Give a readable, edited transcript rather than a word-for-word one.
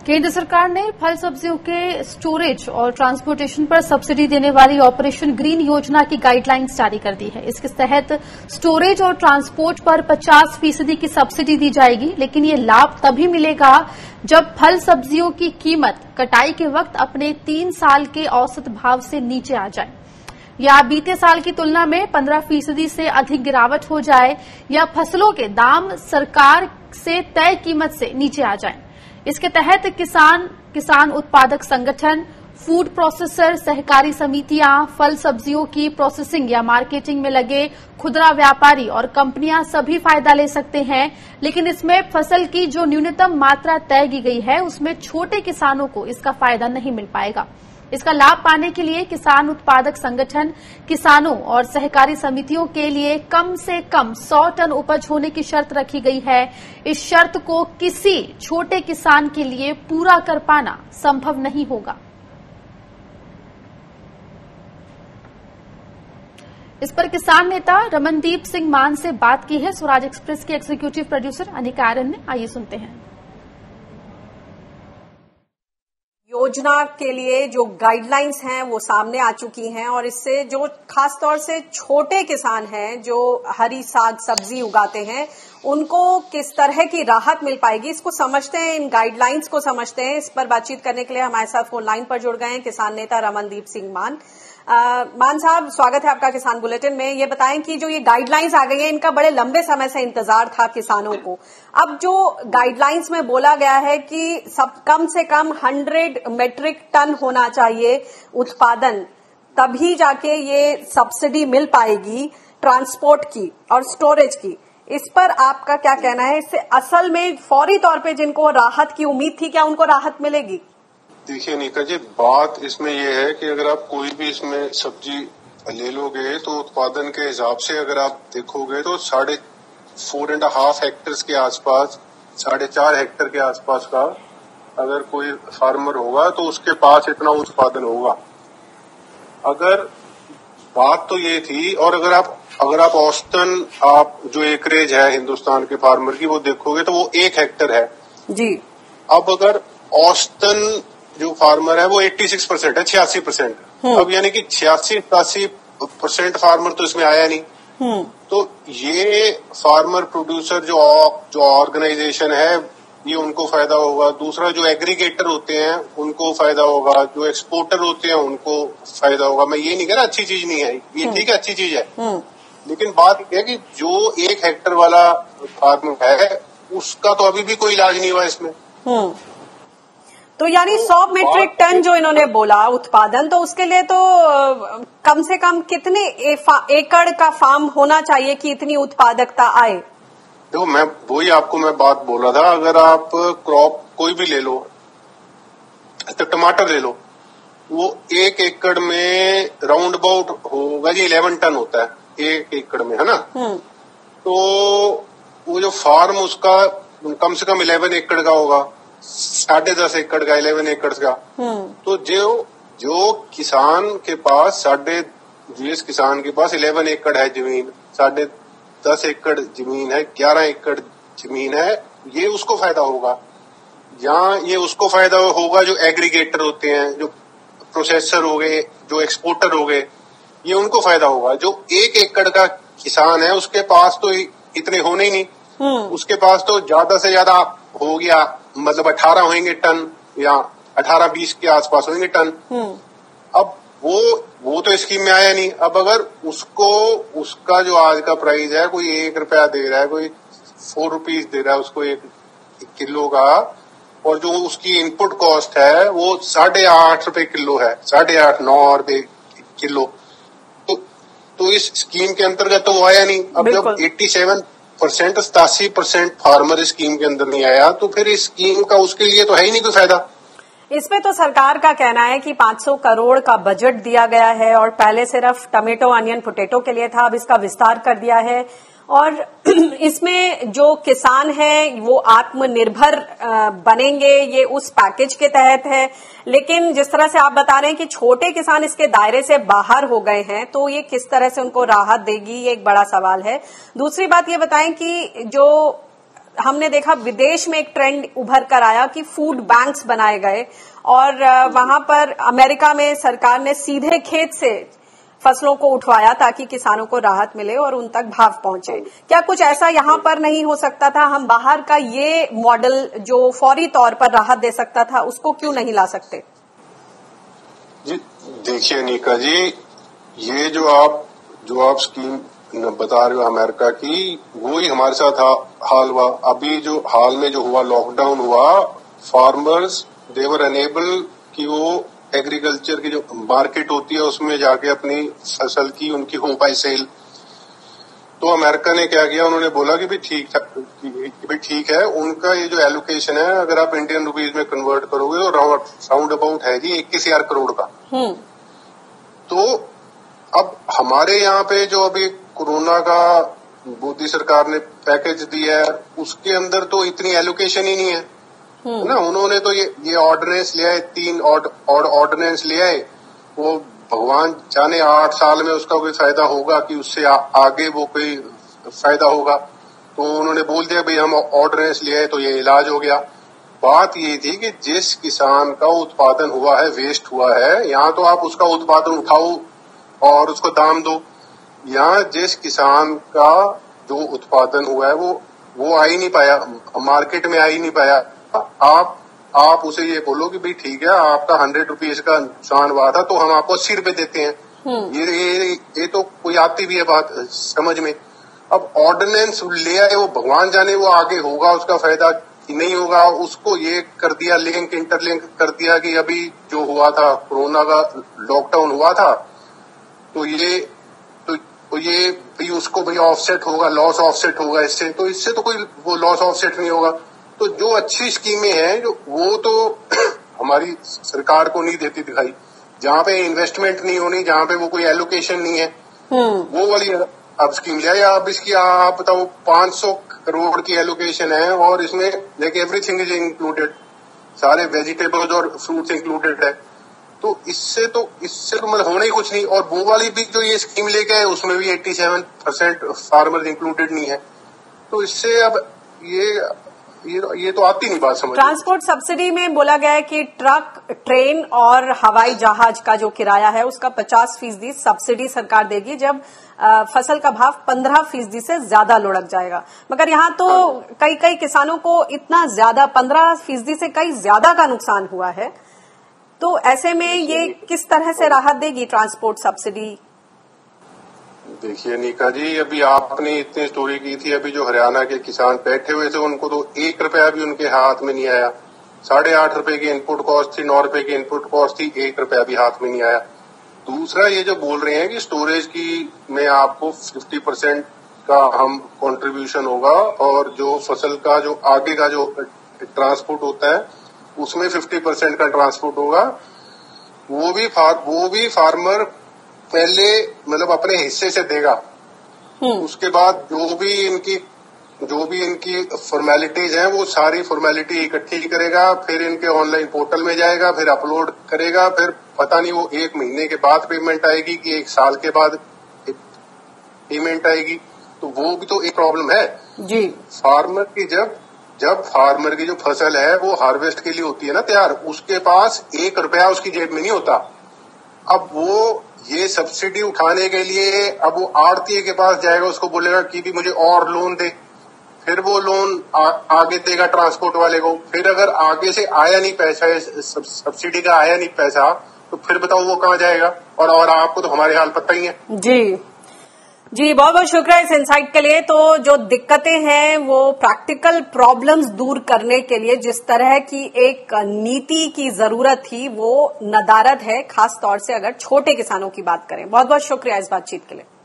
केंद्र सरकार ने फल सब्जियों के स्टोरेज और ट्रांसपोर्टेशन पर सब्सिडी देने वाली ऑपरेशन ग्रीन योजना की गाइडलाइंस जारी कर दी है। इसके तहत स्टोरेज और ट्रांसपोर्ट पर 50% की सब्सिडी दी जाएगी, लेकिन ये लाभ तभी मिलेगा जब फल सब्जियों की कीमत कटाई के वक्त अपने 3 साल के औसत भाव से नीचे आ जाए, या बीते साल की तुलना में 15% से अधिक गिरावट हो जाए, या फसलों के दाम सरकार से तय कीमत से नीचे आ जाए। इसके तहत किसान उत्पादक संगठन, फूड प्रोसेसर, सहकारी समितियां, फल सब्जियों की प्रोसेसिंग या मार्केटिंग में लगे खुदरा व्यापारी और कंपनियां सभी फायदा ले सकते हैं। लेकिन इसमें फसल की जो न्यूनतम मात्रा तय की गई है, उसमें छोटे किसानों को इसका फायदा नहीं मिल पाएगा। इसका लाभ पाने के लिए किसान उत्पादक संगठन, किसानों और सहकारी समितियों के लिए कम से कम 100 टन उपज होने की शर्त रखी गई है। इस शर्त को किसी छोटे किसान के लिए पूरा कर पाना संभव नहीं होगा। इस पर किसान नेता रमनदीप सिंह मान से बात की है स्वराज एक्सप्रेस के एग्जीक्यूटिव प्रोड्यूसर अनिका आर्यन ने। आइए सुनते हैं। योजना के लिए जो गाइडलाइंस हैं वो सामने आ चुकी हैं और इससे जो खास तौर से छोटे किसान हैं जो हरी साग सब्जी उगाते हैं उनको किस तरह की राहत मिल पाएगी, इसको समझते हैं, इन गाइडलाइंस को समझते हैं। इस पर बातचीत करने के लिए हमारे साथ फोन लाइन पर जुड़ गए हैं किसान नेता रमनदीप सिंह मान। मान साहब, स्वागत है आपका किसान बुलेटिन में। ये बताएं कि जो ये गाइडलाइंस आ गई है, इनका बड़े लंबे समय से इंतजार था किसानों को। अब जो गाइडलाइंस में बोला गया है कि कम से कम 100 मेट्रिक टन होना चाहिए उत्पादन, तभी जाके ये सब्सिडी मिल पाएगी ट्रांसपोर्ट की और स्टोरेज की। इस पर आपका क्या कहना है? इससे असल में फौरी तौर पे जिनको राहत की उम्मीद थी, क्या उनको राहत मिलेगी? देखिए निका जी, बात इसमें यह है कि अगर आप कोई भी इसमें सब्जी ले लोगे तो उत्पादन के हिसाब से अगर आप देखोगे तो 4.5 हेक्टेयर के आसपास, 4.5 हेक्टेयर के आसपास का अगर कोई फार्मर होगा तो उसके पास इतना उत्पादन होगा। अगर बात तो ये थी, और अगर आप औसतन आप जो एकरेज है हिंदुस्तान के फार्मर की वो देखोगे तो वो 1 हेक्टेयर है जी। अब अगर औसतन जो फार्मर है वो 86% है, 86%। अब यानी कि 86-87% फार्मर तो इसमें आया नहीं। तो ये फार्मर प्रोड्यूसर जो ऑर्गेनाइजेशन है ये उनको फायदा होगा। दूसरा जो एग्रीगेटर होते हैं उनको फायदा होगा, जो एक्सपोर्टर होते हैं उनको फायदा होगा। मैं ये नहीं कह रहा अच्छी चीज नहीं है, ये ठीक है, अच्छी चीज है, लेकिन बात यह है कि जो 1 हेक्टेयर वाला फार्मर है उसका तो अभी भी कोई इलाज नहीं हुआ इसमें। तो यानी 100 मेट्रिक टन जो इन्होंने बोला उत्पादन, तो उसके लिए तो कम से कम कितने एकड़ का फार्म होना चाहिए कि इतनी उत्पादकता आए? देखो, मैं बात बोल रहा था, अगर आप क्रॉप कोई भी ले लो, तो टमाटर ले लो, वो 1 एकड़ में राउंड अबाउट होगा जी 11 टन होता है 1 एकड़ में, है ना। तो वो जो फार्म उसका कम से कम 11 एकड़ का होगा, 10.5 एकड़ का, 11 एकड़ का। तो जो किसान के पास जिस किसान के पास 11 एकड़ है जमीन, 10.5 एकड़ जमीन है, 11 एकड़ जमीन है, ये उसको फायदा होगा। यहाँ ये उसको फायदा होगा जो एग्रीगेटर होते हैं, जो प्रोसेसर हो गए, जो एक्सपोर्टर हो गए, ये उनको फायदा होगा। जो 1 एकड़ का किसान है उसके पास तो इतने होने ही नहीं, उसके पास तो ज्यादा से ज्यादा हो गया, मतलब 18 होंगे टन या 18-20 के आसपास होंगे टन। अब वो तो स्कीम में आया नहीं। अब अगर उसका जो आज का प्राइस है, कोई 1 रुपया दे रहा है, कोई 4 रुपीज दे रहा है उसको 1 किलो का, और जो उसकी इनपुट कॉस्ट है वो 8.5 रुपए किलो है, 8.5-9 रुपए किलो। तो इस स्कीम के अंतर्गत तो वो आया नहीं। अब जब 87% फार्मर स्कीम के अंदर नहीं आया, तो फिर इस स्कीम का उसके लिए तो है ही नहीं कोई फायदा। इसमें तो सरकार का कहना है कि 500 करोड़ का बजट दिया गया है और पहले सिर्फ टमेटो, अनियन, पोटैटो के लिए था, अब इसका विस्तार कर दिया है। और इसमें जो किसान है वो आत्मनिर्भर बनेंगे, ये उस पैकेज के तहत है। लेकिन जिस तरह से आप बता रहे हैं कि छोटे किसान इसके दायरे से बाहर हो गए हैं, तो ये किस तरह से उनको राहत देगी, ये एक बड़ा सवाल है। दूसरी बात ये बताएं कि जो हमने देखा विदेश में एक ट्रेंड उभर कर आया कि फूड बैंक्स बनाए गए और वहां पर अमेरिका में सरकार ने सीधे खेत से फसलों को उठवाया ताकि किसानों को राहत मिले और उन तक भाव पहुंचे। क्या कुछ ऐसा यहां पर नहीं हो सकता था? हम बाहर का ये मॉडल जो फौरी तौर पर राहत दे सकता था उसको क्यों नहीं ला सकते? जी देखिए नीका जी, ये जो आप स्कीम बता रहे हो अमेरिका की, वो ही हमारे साथ हाल हुआ। अभी जो हाल में जो हुआ, लॉकडाउन हुआ, फार्मर्स दे वर अनेबल कि वो एग्रीकल्चर की जो मार्केट होती है उसमें जाके अपनी फसल की उनकी हो पाए सेल। तो अमेरिका ने क्या किया, उन्होंने बोला कि भाई ठीक है, उनका ये जो एलोकेशन है अगर आप इंडियन रुपीज में कन्वर्ट करोगे तो राउंड अबाउट है जी 21,000 करोड़ का। तो अब हमारे यहाँ पे जो अभी कोरोना का मोदी सरकार ने पैकेज दिया है उसके अंदर तो इतनी एलोकेशन ही नहीं है ना। उन्होंने तो ये ऑर्डिनेंस ले आए, 3 ऑर्डिनेंस ले आए। वो भगवान जाने 8 साल में उसका कोई फायदा होगा कि उससे आगे वो कोई फायदा होगा। तो उन्होंने बोल दिया भाई हम ऑर्डिनेंस ले आए तो ये इलाज हो गया। बात ये थी कि जिस किसान का उत्पादन हुआ है, वेस्ट हुआ है, यहाँ तो आप उसका उत्पादन उठाओ और उसको दाम दो। यहाँ जिस किसान का जो उत्पादन हुआ है वो आ ही नहीं पाया, मार्केट में आ ही नहीं पाया। आप उसे ये बोलो कि भाई ठीक है, आपका 100 रुपीज का नुकसान हुआ था तो हम आपको 80 रुपए देते हैं। ये तो कोई आती भी है बात समझ में। अब ऑर्डिनेंस ले आए, वो भगवान जाने वो आगे होगा उसका फायदा कि नहीं होगा। उसको ये कर दिया, लिंक इंटरलिंक कर दिया कि अभी जो हुआ था कोरोना का लॉकडाउन हुआ था तो ये उसको भाई ऑफसेट होगा, लॉस ऑफसेट होगा इससे। तो इससे तो कोई वो लॉस ऑफसेट नहीं होगा। तो जो अच्छी स्कीमें हैं जो वो तो हमारी सरकार को नहीं देती दिखाई, जहाँ पे इन्वेस्टमेंट नहीं होनी, जहाँ पे वो कोई एलोकेशन नहीं है, वो वाली अब स्कीम ले आया। अब इसकी आप बताओ 500 करोड़ की एलोकेशन है और इसमें लाइक एवरीथिंग इज इंक्लूडेड, सारे वेजिटेबल्स और फ्रूट्स इंक्लूडेड है। तो इससे तो मतलब होना ही कुछ नहीं। और वो वाली भी जो ये स्कीम लेके आए उसमें भी 87% फार्मर्स इंक्लूडेड नहीं है। तो इससे अब ये तो आती नहीं बात समझ। ट्रांसपोर्ट सब्सिडी में बोला गया है कि ट्रक, ट्रेन और हवाई जहाज का जो किराया है उसका 50% सब्सिडी सरकार देगी जब फसल का भाव 15% से ज्यादा लुढ़क जाएगा। मगर यहाँ तो कई किसानों को इतना ज्यादा 15% से कई ज्यादा का नुकसान हुआ है। तो ऐसे में ये किस तरह से राहत देगी ट्रांसपोर्ट सब्सिडी? देखिए नीका जी, अभी आपने इतनी स्टोरी की थी, अभी जो हरियाणा के किसान बैठे हुए थे उनको तो 1 रुपया भी उनके हाथ में नहीं आया। 8.5 रुपए की इनपुट कॉस्ट थी, 9 रुपए की इनपुट कॉस्ट थी, 1 रुपया भी हाथ में नहीं आया। दूसरा ये जो बोल रहे हैं कि स्टोरेज की में आपको 50% का हम कंट्रीब्यूशन होगा और जो फसल का जो आगे का जो ट्रांसपोर्ट होता है उसमें 50% का ट्रांसपोर्ट होगा। वो भी फार्मर पहले मतलब अपने हिस्से से देगा। उसके बाद जो भी इनकी फॉर्मेलिटीज हैं वो सारी फॉर्मेलिटी इकट्ठी करेगा, फिर इनके ऑनलाइन पोर्टल में जाएगा, फिर अपलोड करेगा, फिर पता नहीं वो 1 महीने के बाद पेमेंट आएगी कि 1 साल के बाद पेमेंट आएगी। तो वो भी तो एक प्रॉब्लम है जी। फार्मर की जब फार्मर की जो फसल है वो हार्वेस्ट के लिए होती है ना तैयार, उसके पास 1 रुपया उसकी जेब में नहीं होता। अब वो ये सब्सिडी उठाने के लिए अब वो आड़ती के पास जाएगा, उसको बोलेगा कि भी मुझे और लोन दे, फिर वो लोन आगे देगा ट्रांसपोर्ट वाले को। फिर अगर आगे से आया नहीं पैसा, सब्सिडी का आया नहीं पैसा, तो फिर बताओ वो कहाँ जाएगा। और आपको तो हमारे हाल पता ही है। जी बहुत बहुत शुक्रिया इस इनसाइट के लिए। तो जो दिक्कतें हैं वो प्रैक्टिकल प्रॉब्लम्स दूर करने के लिए जिस तरह की एक नीति की जरूरत थी वो नदारद है, खास तौर से अगर छोटे किसानों की बात करें। बहुत बहुत शुक्रिया इस बातचीत के लिए।